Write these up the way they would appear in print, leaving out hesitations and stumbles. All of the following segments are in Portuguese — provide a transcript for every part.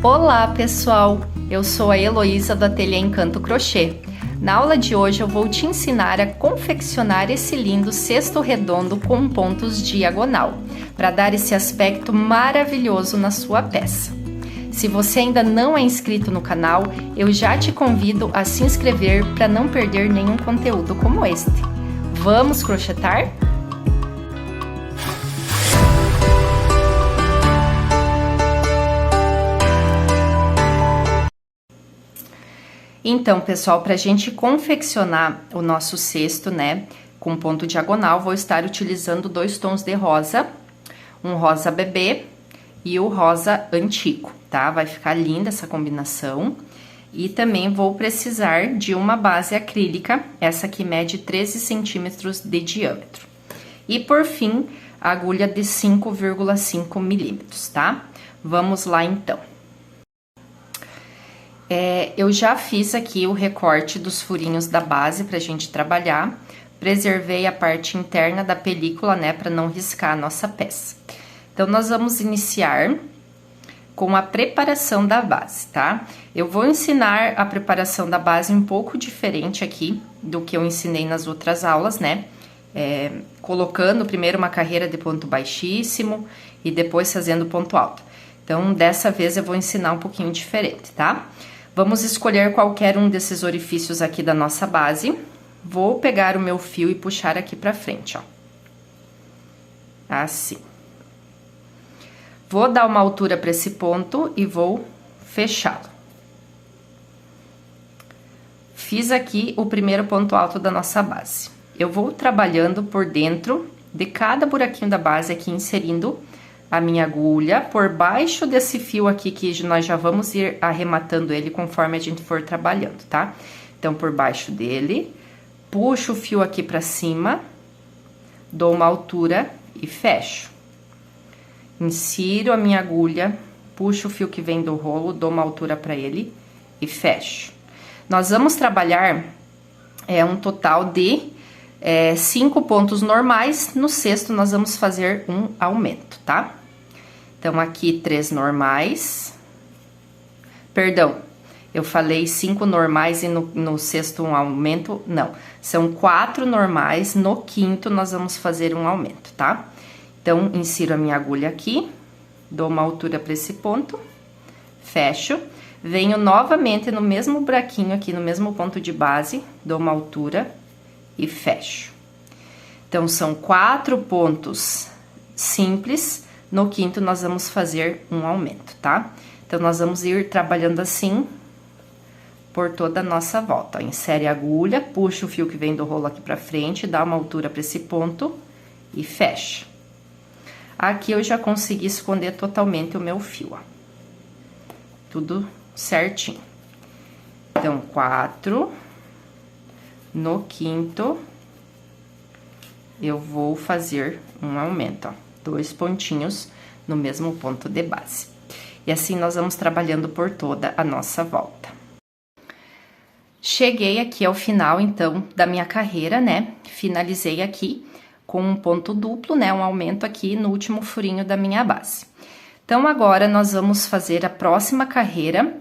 Olá pessoal, eu sou a Heloísa do Ateliê Encanto Crochê. Na aula de hoje eu vou te ensinar a confeccionar esse lindo cesto redondo com pontos diagonal, para dar esse aspecto maravilhoso na sua peça. Se você ainda não é inscrito no canal, eu já te convido a se inscrever para não perder nenhum conteúdo como este. Vamos crochetar? Então, pessoal, para a gente confeccionar o nosso cesto, né, com ponto diagonal, vou estar utilizando dois tons de rosa, um rosa bebê e o rosa antigo, tá? Vai ficar linda essa combinação. E também vou precisar de uma base acrílica, essa aqui mede 13 centímetros de diâmetro. E por fim, a agulha de 5,5 milímetros, tá? Vamos lá então. Eu já fiz aqui o recorte dos furinhos da base pra gente trabalhar. Preservei a parte interna da película, né, pra não riscar a nossa peça. Então, nós vamos iniciar com a preparação da base, tá? Eu vou ensinar a preparação da base um pouco diferente aqui do que eu ensinei nas outras aulas, né? Colocando primeiro uma carreira de ponto baixíssimo e depois fazendo ponto alto. Então, dessa vez eu vou ensinar um pouquinho diferente, tá? Vamos escolher qualquer um desses orifícios aqui da nossa base. Vou pegar o meu fio e puxar aqui pra frente, ó. Assim. Vou dar uma altura para esse ponto e vou fechá-lo. Fiz aqui o primeiro ponto alto da nossa base. Eu vou trabalhando por dentro de cada buraquinho da base aqui, inserindo a minha agulha por baixo desse fio aqui, que nós já vamos ir arrematando ele conforme a gente for trabalhando, tá? Então, por baixo dele, puxo o fio aqui pra cima, dou uma altura e fecho. Insiro a minha agulha, puxo o fio que vem do rolo, dou uma altura pra ele e fecho. Nós vamos trabalhar um total de 5 pontos normais. No cesto, nós vamos fazer um aumento, tá? Então, aqui 3 normais. Perdão, eu falei 5 normais e no sexto um aumento. Não, são 4 normais. No quinto, nós vamos fazer um aumento, tá? Então, insiro a minha agulha aqui, dou uma altura para esse ponto, fecho. Venho novamente no mesmo buraquinho aqui, no mesmo ponto de base, dou uma altura e fecho. Então, são 4 pontos simples. No quinto, nós vamos fazer um aumento, tá? Então, nós vamos ir trabalhando assim por toda a nossa volta. Ó, insere a agulha, puxa o fio que vem do rolo aqui pra frente, dá uma altura para esse ponto e fecha. Aqui eu já consegui esconder totalmente o meu fio, ó. Tudo certinho. Então, 4. No quinto, eu vou fazer um aumento, ó. 2 pontinhos no mesmo ponto de base. E assim nós vamos trabalhando por toda a nossa volta. Cheguei aqui ao final, então, da minha carreira, né? Finalizei aqui com um ponto duplo, né? Um aumento aqui no último furinho da minha base. Então, agora, nós vamos fazer a próxima carreira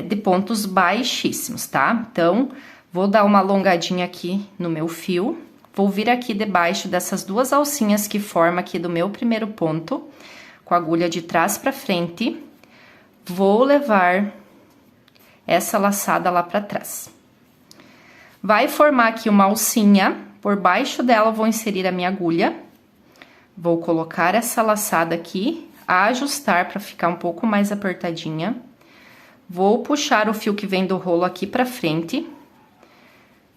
de pontos baixíssimos, tá? Então, vou dar uma alongadinha aqui no meu fio. Vou vir aqui debaixo dessas 2 alcinhas que formam aqui do meu primeiro ponto, com a agulha de trás pra frente. Vou levar essa laçada lá pra trás. Vai formar aqui uma alcinha, por baixo dela eu vou inserir a minha agulha. Vou colocar essa laçada aqui, ajustar pra ficar um pouco mais apertadinha. Vou puxar o fio que vem do rolo aqui pra frente.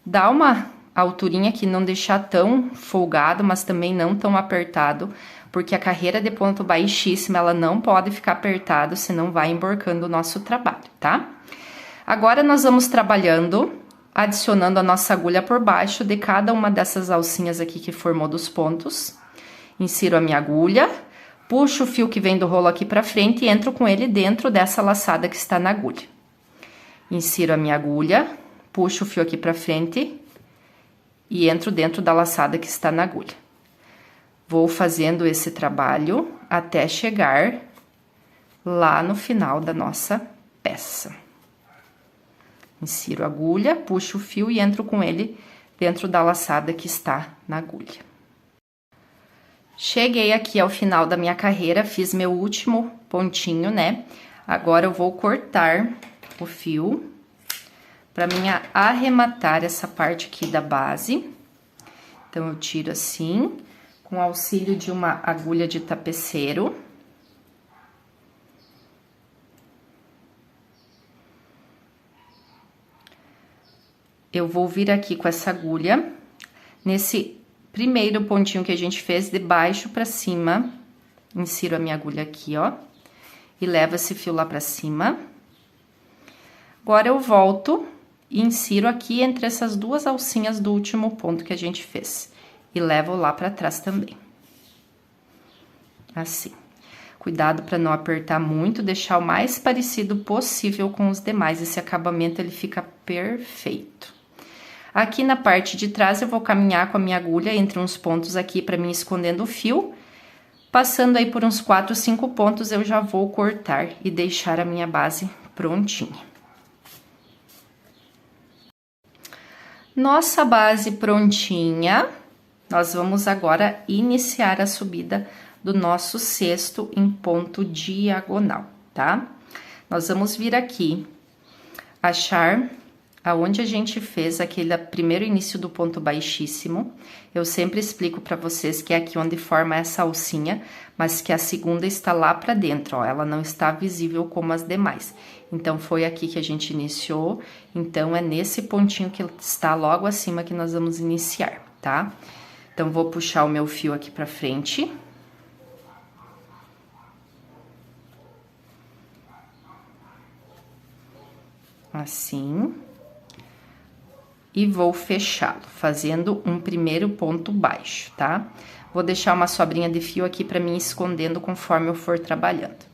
Dar uma alturinha que não deixar tão folgado, mas também não tão apertado, porque a carreira de ponto baixíssima, ela não pode ficar apertada, senão vai emborcando o nosso trabalho, tá? Agora, nós vamos trabalhando, adicionando a nossa agulha por baixo de cada uma dessas alcinhas aqui que formou dos pontos. Insiro a minha agulha, puxo o fio que vem do rolo aqui pra frente e entro com ele dentro dessa laçada que está na agulha. Insiro a minha agulha, puxo o fio aqui pra frente e entro dentro da laçada que está na agulha. Vou fazendo esse trabalho até chegar lá no final da nossa peça. Insiro a agulha, puxo o fio e entro com ele dentro da laçada que está na agulha. Cheguei aqui ao final da minha carreira, fiz meu último pontinho, né? Agora eu vou cortar o fio para mim arrematar essa parte aqui da base. Então, eu tiro assim, com o auxílio de uma agulha de tapeceiro. Eu vou vir aqui com essa agulha, nesse primeiro pontinho que a gente fez, de baixo pra cima, insiro a minha agulha aqui, ó, e levo esse fio lá pra cima. Agora, eu volto e insiro aqui entre essas duas alcinhas do último ponto que a gente fez. E levo lá pra trás também. Assim. Cuidado pra não apertar muito, deixar o mais parecido possível com os demais. Esse acabamento, ele fica perfeito. Aqui na parte de trás, eu vou caminhar com a minha agulha entre uns pontos aqui pra mim escondendo o fio. Passando aí por uns 4, 5 pontos, eu já vou cortar e deixar a minha base prontinha. Nossa base prontinha, nós vamos agora iniciar a subida do nosso cesto em ponto diagonal, tá? Nós vamos vir aqui, achar aonde a gente fez aquele primeiro início do ponto baixíssimo. Eu sempre explico pra vocês que é aqui onde forma essa alcinha, mas que a segunda está lá pra dentro, ó, ela não está visível como as demais. Então, foi aqui que a gente iniciou, então, é nesse pontinho que está logo acima que nós vamos iniciar, tá? Então, vou puxar o meu fio aqui pra frente. Assim. E vou fechá-lo, fazendo um primeiro ponto baixo, tá? Vou deixar uma sobrinha de fio aqui pra mim escondendo conforme eu for trabalhando.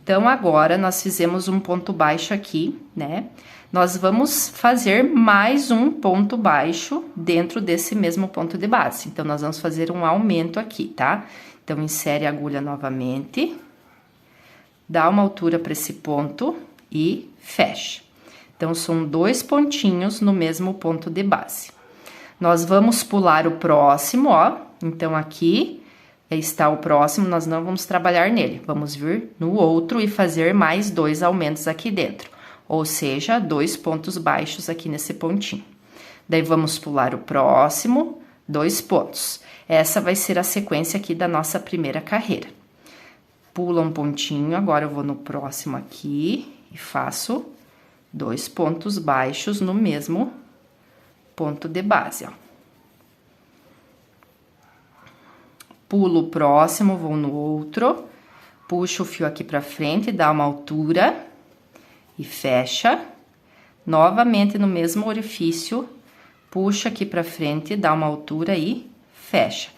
Então, agora, nós fizemos um ponto baixo aqui, né? Nós vamos fazer mais um ponto baixo dentro desse mesmo ponto de base. Então, nós vamos fazer um aumento aqui, tá? Então, insere a agulha novamente, dá uma altura para esse ponto e fecha. Então, são 2 pontinhos no mesmo ponto de base. Nós vamos pular o próximo, ó. Então, aqui está o próximo, nós não vamos trabalhar nele. Vamos vir no outro e fazer mais 2 aumentos aqui dentro. Ou seja, 2 pontos baixos aqui nesse pontinho. Daí, vamos pular o próximo, 2 pontos. Essa vai ser a sequência aqui da nossa primeira carreira. Pula um pontinho, agora eu vou no próximo aqui e faço 2 pontos baixos no mesmo ponto de base, ó. Pulo o próximo, vou no outro, puxo o fio aqui pra frente, dá uma altura e fecha. Novamente no mesmo orifício, puxa aqui pra frente, dá uma altura e fecha.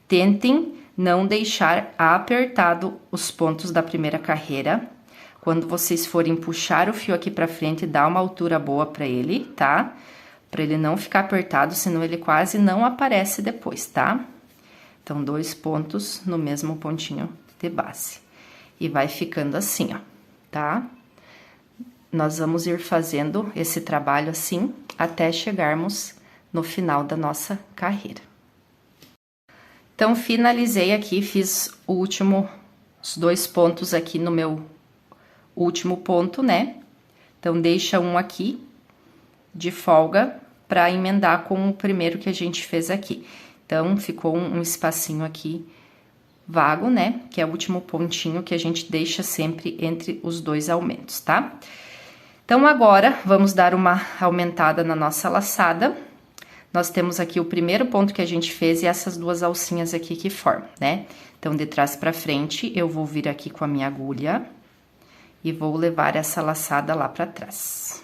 Tentem não deixar apertado os pontos da primeira carreira. Quando vocês forem puxar o fio aqui pra frente, dá uma altura boa pra ele, tá? Pra ele não ficar apertado, senão ele quase não aparece depois, tá? Então, 2 pontos no mesmo pontinho de base. E vai ficando assim, ó, tá? Nós vamos ir fazendo esse trabalho assim, até chegarmos no final da nossa carreira. Então, finalizei aqui, fiz os 2 pontos aqui no meu último ponto, né? Então, deixa um aqui de folga para emendar com o primeiro que a gente fez aqui. Então, ficou um espacinho aqui vago, né? Que é o último pontinho que a gente deixa sempre entre os 2 aumentos, tá? Então, agora, vamos dar uma aumentada na nossa laçada. Nós temos aqui o primeiro ponto que a gente fez e essas 2 alcinhas aqui que formam, né? Então, de trás pra frente, eu vou vir aqui com a minha agulha e vou levar essa laçada lá pra trás.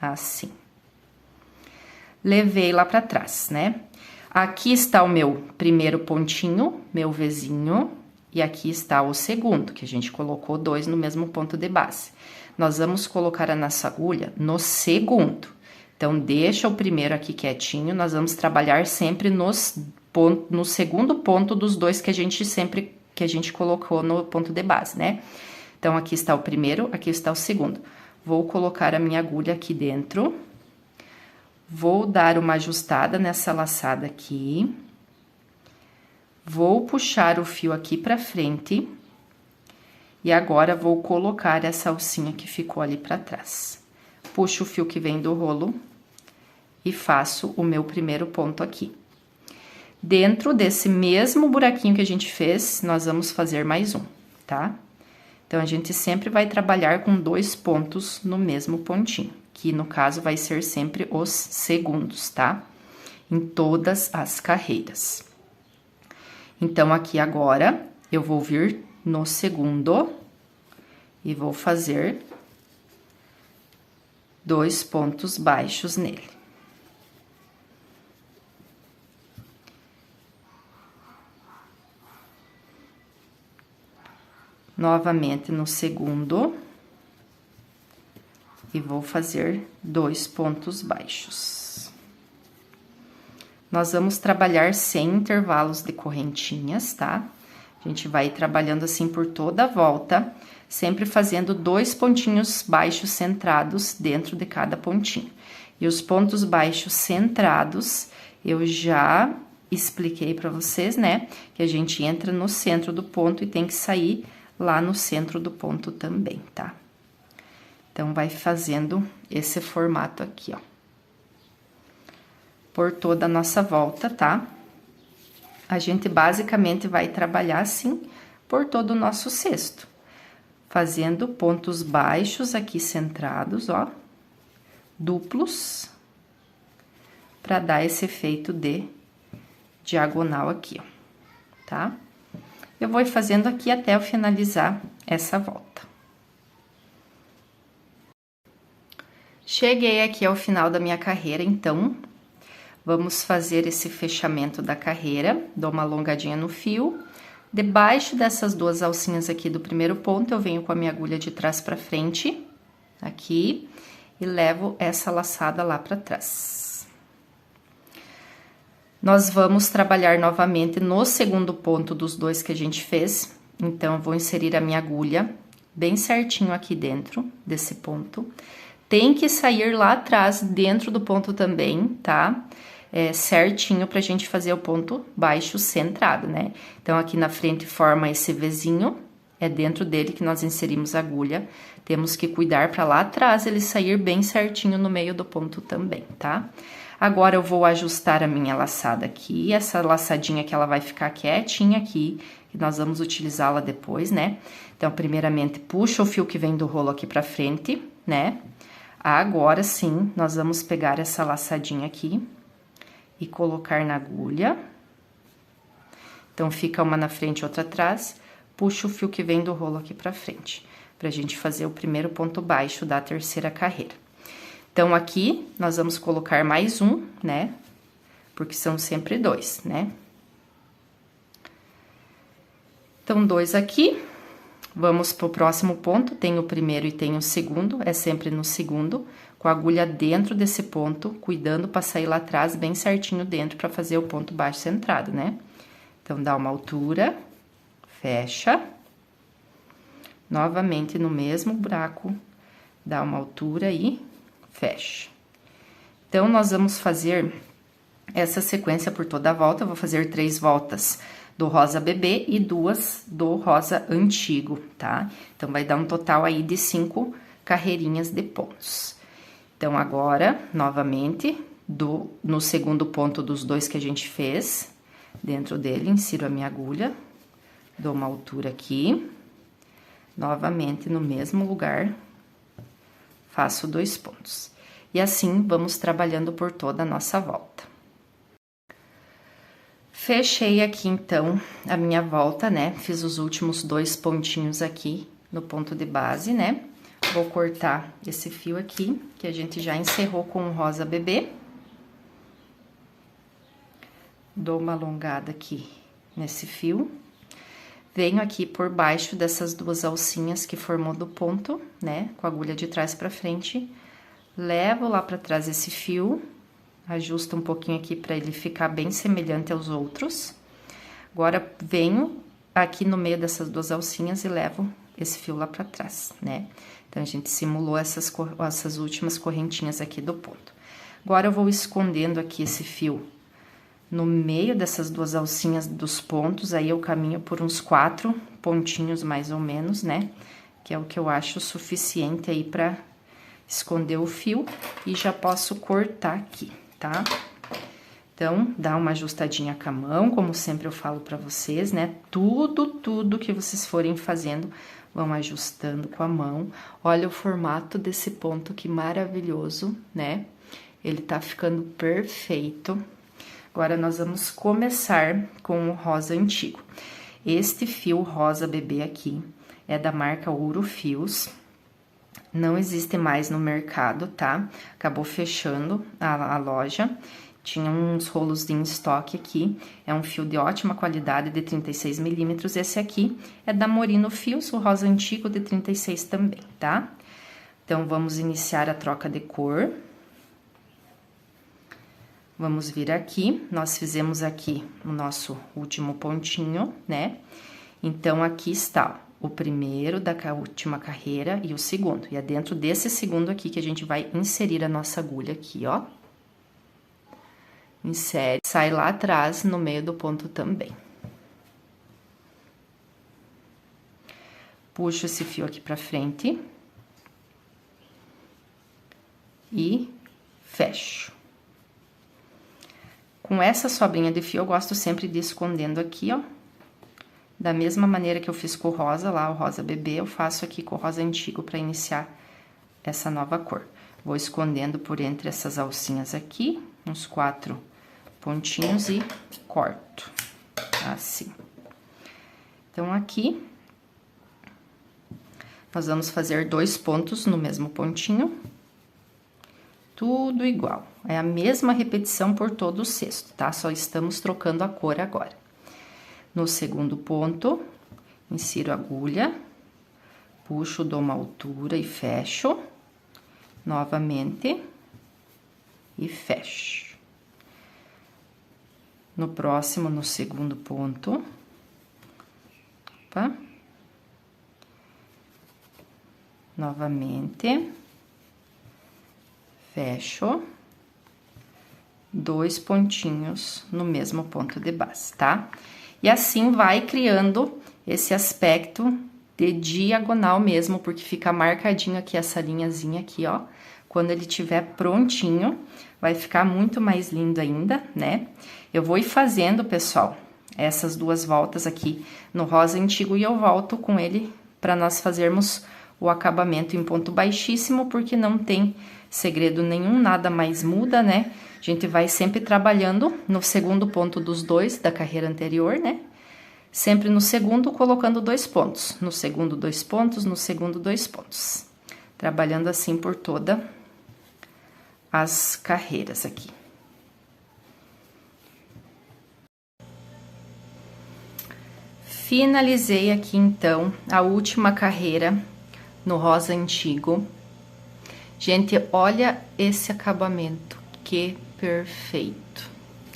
Assim. Levei lá pra trás, né? Aqui está o meu primeiro pontinho, meu Vzinho, e aqui está o segundo, que a gente colocou 2 no mesmo ponto de base. Nós vamos colocar a nossa agulha no segundo. Então, deixa o primeiro aqui quietinho, nós vamos trabalhar sempre no segundo ponto dos 2 que a gente colocou no ponto de base, né? Então, aqui está o primeiro, aqui está o segundo. Vou colocar a minha agulha aqui dentro. Vou dar uma ajustada nessa laçada aqui. Vou puxar o fio aqui pra frente. E agora, vou colocar essa alcinha que ficou ali pra trás. Puxo o fio que vem do rolo e faço o meu primeiro ponto aqui. Dentro desse mesmo buraquinho que a gente fez, nós vamos fazer mais um, tá? Então, a gente sempre vai trabalhar com 2 pontos no mesmo pontinho, que no caso vai ser sempre os segundos, tá? Em todas as carreiras. Então, aqui agora, eu vou vir no segundo e vou fazer 2 pontos baixos nele. Novamente no segundo, e vou fazer 2 pontos baixos. Nós vamos trabalhar sem intervalos de correntinhas, tá? A gente vai trabalhando assim por toda a volta, sempre fazendo 2 pontinhos baixos centrados dentro de cada pontinho. E os pontos baixos centrados, eu já expliquei para vocês, né? Que a gente entra no centro do ponto e tem que sair lá no centro do ponto também, tá? Então, vai fazendo esse formato aqui, ó. Por toda a nossa volta, tá? A gente basicamente vai trabalhar assim por todo o nosso cesto. Fazendo pontos baixos aqui centrados, ó. Duplos. Pra dar esse efeito de diagonal aqui, ó. Tá? Eu vou ir fazendo aqui até eu finalizar essa volta. Cheguei aqui ao final da minha carreira, então, vamos fazer esse fechamento da carreira. Dou uma alongadinha no fio. Debaixo dessas 2 alcinhas aqui do primeiro ponto, eu venho com a minha agulha de trás pra frente, aqui, e levo essa laçada lá pra trás. Nós vamos trabalhar novamente no segundo ponto dos 2 que a gente fez. Então, eu vou inserir a minha agulha bem certinho aqui dentro desse ponto. Tem que sair lá atrás, dentro do ponto também, tá? Certinho pra gente fazer o ponto baixo centrado, né? Então, aqui na frente forma esse Vzinho, é dentro dele que nós inserimos a agulha. Temos que cuidar pra lá atrás ele sair bem certinho no meio do ponto também, tá? Agora, eu vou ajustar a minha laçada aqui, essa laçadinha que ela vai ficar quietinha aqui, que nós vamos utilizá-la depois, né? Então, primeiramente, puxa o fio que vem do rolo aqui pra frente, né? Agora, sim, nós vamos pegar essa laçadinha aqui e colocar na agulha. Então, fica uma na frente e outra atrás, puxa o fio que vem do rolo aqui pra frente, pra gente fazer o primeiro ponto baixo da terceira carreira. Então, aqui, nós vamos colocar mais um, né? Porque são sempre 2, né? Então, 2 aqui. Vamos pro próximo ponto. Tem o primeiro e tem o segundo. É sempre no segundo. Com a agulha dentro desse ponto, cuidando pra sair lá atrás, bem certinho dentro, pra fazer o ponto baixo centrado, né? Então, dá uma altura, fecha. Novamente, no mesmo buraco, dá uma altura e fecha. Então, nós vamos fazer essa sequência por toda a volta. Eu vou fazer 3 voltas do rosa bebê e 2 do rosa antigo, tá? Então, vai dar um total aí de 5 carreirinhas de pontos. Então, agora, novamente, no segundo ponto dos 2 que a gente fez, dentro dele, insiro a minha agulha, dou uma altura aqui, novamente no mesmo lugar, faço 2 pontos. E assim, vamos trabalhando por toda a nossa volta. Fechei aqui, então, a minha volta, né? Fiz os últimos 2 pontinhos aqui no ponto de base, né? Vou cortar esse fio aqui, que a gente já encerrou com o rosa bebê. Dou uma alongada aqui nesse fio. Venho aqui por baixo dessas 2 alcinhas que formou do ponto, né? Com a agulha de trás pra frente. Levo lá pra trás esse fio. Ajusto um pouquinho aqui pra ele ficar bem semelhante aos outros. Agora, venho aqui no meio dessas 2 alcinhas e levo esse fio lá pra trás, né? Então, a gente simulou essas últimas correntinhas aqui do ponto. Agora, eu vou escondendo aqui esse fio no meio dessas duas alcinhas dos pontos, aí eu caminho por uns 4 pontinhos mais ou menos, né? Que é o que eu acho suficiente aí pra esconder o fio e já posso cortar aqui, tá? Então, dá uma ajustadinha com a mão, como sempre eu falo pra vocês, né? Tudo que vocês forem fazendo, vão ajustando com a mão. Olha o formato desse ponto, que maravilhoso, né? Ele tá ficando perfeito. Agora, nós vamos começar com o rosa antigo. Este fio rosa bebê aqui é da marca Ouro Fios. Não existe mais no mercado, tá? Acabou fechando a loja. Tinha uns rolos em estoque aqui. É um fio de ótima qualidade, de 36 milímetros. Esse aqui é da Morino Fios, o rosa antigo de 36 também, tá? Então, vamos iniciar a troca de cor. Vamos vir aqui, nós fizemos aqui o nosso último pontinho, né? Então, aqui está o primeiro da última carreira e o segundo. E é dentro desse segundo aqui que a gente vai inserir a nossa agulha aqui, ó. Insere, sai lá atrás, no meio do ponto também. Puxo esse fio aqui pra frente. E fecho. Com essa sobrinha de fio, eu gosto sempre de ir escondendo aqui, ó. Da mesma maneira que eu fiz com o rosa lá, o rosa bebê, eu faço aqui com o rosa antigo pra iniciar essa nova cor. Vou escondendo por entre essas alcinhas aqui, uns 4 pontinhos e corto, assim. Então, aqui, nós vamos fazer 2 pontos no mesmo pontinho. Tudo igual, é a mesma repetição por todo o cesto, tá? Só estamos trocando a cor agora. No segundo ponto, insiro a agulha, puxo, dou uma altura e fecho. Novamente, e fecho. No próximo, no segundo ponto, opa, novamente, fecho, 2 pontinhos no mesmo ponto de base, tá? E assim vai criando esse aspecto de diagonal mesmo, porque fica marcadinho aqui essa linhazinha aqui, ó. Quando ele tiver prontinho, vai ficar muito mais lindo ainda, né? Eu vou ir fazendo, pessoal, essas 2 voltas aqui no rosa antigo e eu volto com ele para nós fazermos o acabamento em ponto baixíssimo, porque não tem segredo nenhum, nada mais muda, né? A gente vai sempre trabalhando no segundo ponto dos 2 da carreira anterior, né? Sempre no segundo, colocando 2 pontos. No segundo, 2 pontos, no segundo, 2 pontos. Trabalhando assim por toda as carreiras aqui. Finalizei aqui, então, a última carreira no rosa antigo. Gente, olha esse acabamento, que perfeito,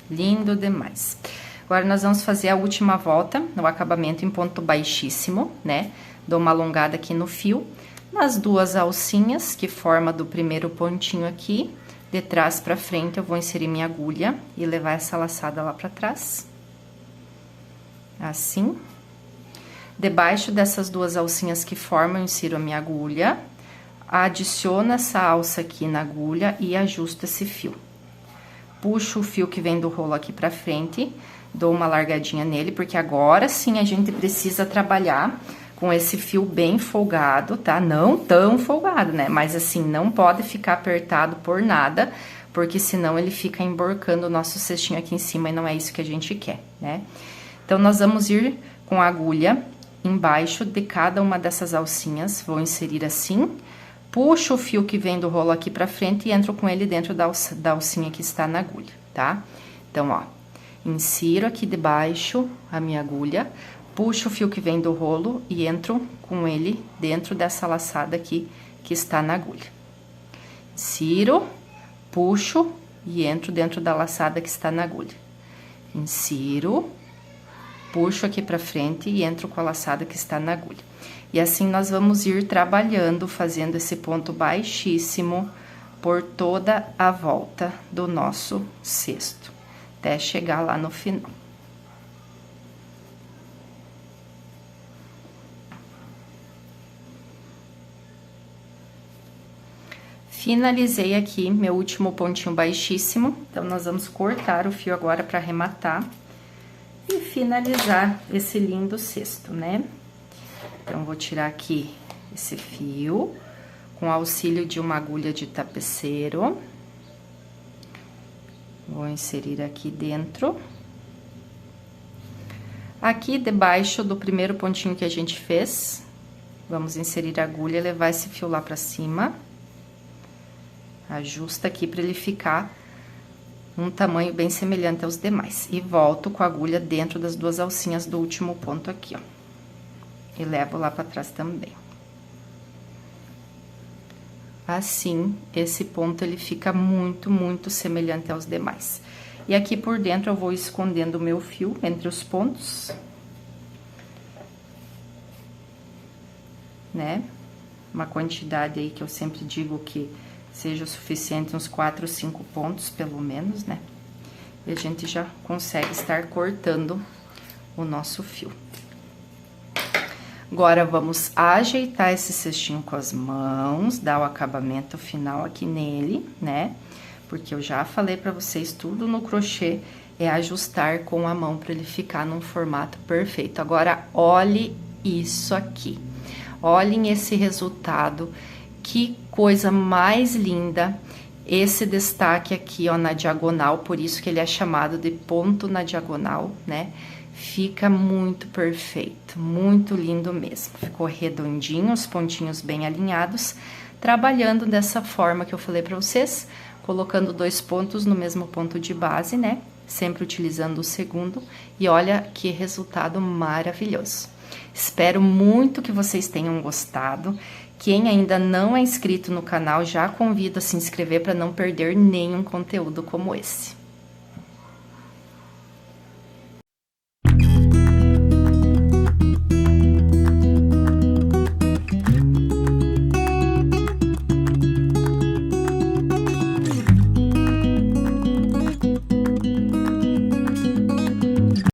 lindo demais. Agora, nós vamos fazer a última volta, no acabamento em ponto baixíssimo, né? Dou uma alongada aqui no fio, nas 2 alcinhas que forma do primeiro pontinho aqui, de trás pra frente eu vou inserir minha agulha e levar essa laçada lá pra trás. Assim. Debaixo dessas 2 alcinhas que formam, eu insiro a minha agulha, adiciono essa alça aqui na agulha e ajusto esse fio. Puxo o fio que vem do rolo aqui pra frente, dou uma largadinha nele, porque agora sim a gente precisa trabalhar com esse fio bem folgado, tá? Não tão folgado, né? Mas assim, não pode ficar apertado por nada, porque senão ele fica emborcando o nosso cestinho aqui em cima e não é isso que a gente quer, né? Então, nós vamos ir com a agulha embaixo de cada uma dessas alcinhas, vou inserir assim, puxo o fio que vem do rolo aqui pra frente e entro com ele dentro da alcinha que está na agulha, tá? Então, ó, insiro aqui debaixo a minha agulha, puxo o fio que vem do rolo e entro com ele dentro dessa laçada aqui que está na agulha. Insiro, puxo e entro dentro da laçada que está na agulha. Insiro, puxo aqui pra frente e entro com a laçada que está na agulha. E assim nós vamos ir trabalhando, fazendo esse ponto baixíssimo por toda a volta do nosso cesto, até chegar lá no final. Finalizei aqui meu último pontinho baixíssimo, então nós vamos cortar o fio agora para arrematar e finalizar esse lindo cesto, né? Então, vou tirar aqui esse fio, com auxílio de uma agulha de tapeceiro. Vou inserir aqui dentro. Aqui debaixo do primeiro pontinho que a gente fez, vamos inserir a agulha e levar esse fio lá pra cima. Ajusta aqui pra ele ficar um tamanho bem semelhante aos demais. E volto com a agulha dentro das duas alcinhas do último ponto aqui, ó. E levo lá pra trás também. Assim, esse ponto ele fica muito semelhante aos demais. E aqui por dentro eu vou escondendo o meu fio entre os pontos, né? Uma quantidade aí que eu sempre digo que seja o suficiente, uns 4 ou 5 pontos, pelo menos, né? E a gente já consegue estar cortando o nosso fio. Agora, vamos ajeitar esse cestinho com as mãos, dar o acabamento final aqui nele, né? Porque eu já falei pra vocês, tudo no crochê é ajustar com a mão pra ele ficar num formato perfeito. Agora, olhe isso aqui. Olhem esse resultado, que coisa mais linda. Esse destaque aqui, ó, na diagonal, por isso que ele é chamado de ponto na diagonal, né? Fica muito perfeito, muito lindo mesmo. Ficou redondinho, os pontinhos bem alinhados, trabalhando dessa forma que eu falei pra vocês, colocando 2 pontos no mesmo ponto de base, né? Sempre utilizando o segundo, e olha que resultado maravilhoso. Espero muito que vocês tenham gostado. Quem ainda não é inscrito no canal, já convido a se inscrever para não perder nenhum conteúdo como esse.